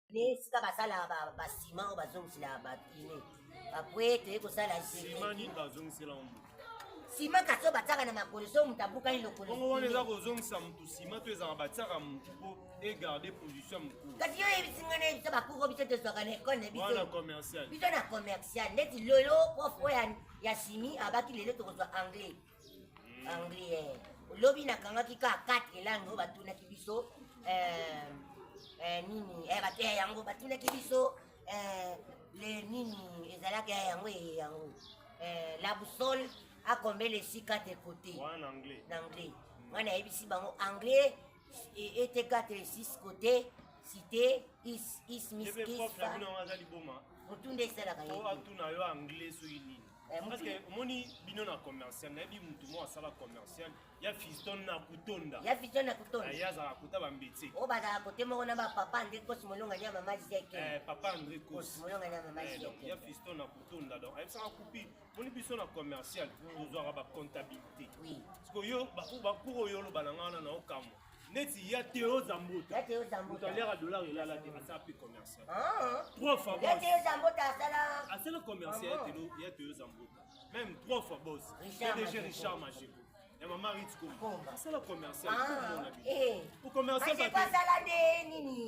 sika basala basima bazongisela batine après toye kosala sima nini bazongisela mbu sima kaso batiaka na makolo so moto abukani lokolo bongo wana eza kozongisa motu sima to ezaka batiaka motu mpo egarde position ya mokulu kasi yo yebisinga na biso bakuro biso tozwaka na ekole na wana commercial biso na commercial neti lelo prof oyo ya simi abaki lelo tokozwa anglais anglais lobi nakangaki ka 4 langue oyo batunaki biso nini yango batunaki biso le nini ezalaki yango la boussole a combien les 4 côtés en anglais anglais ngana yebisi bango anglais était 4 6 côtés cité is miskis mutunde esalaka ye atuna yo anglais soki nini parce que omoni bino na commercial nayebi mutu mo asala commercial ya fiston na kutonda ye azalaka kuta bambeti o bazalaka kote moko na bapapa andre kosi molongani ya mama zeke papa andre kosi molongani ya mama zeke ya fiston na kutonda donc ayebisaka kupi moni biso na commercial tozwaka bacontabilité parce que yo bakuro oyo oloba na nga wana na okamwa neti ya Théo Zambota moto aliaka dollar elala te asala mpe commercial 3 fois asala commercial ya Théo Zambota même 3 fois boss PDG Richard Majeko ya mama Ritz Komba asala commercial pour commercial nini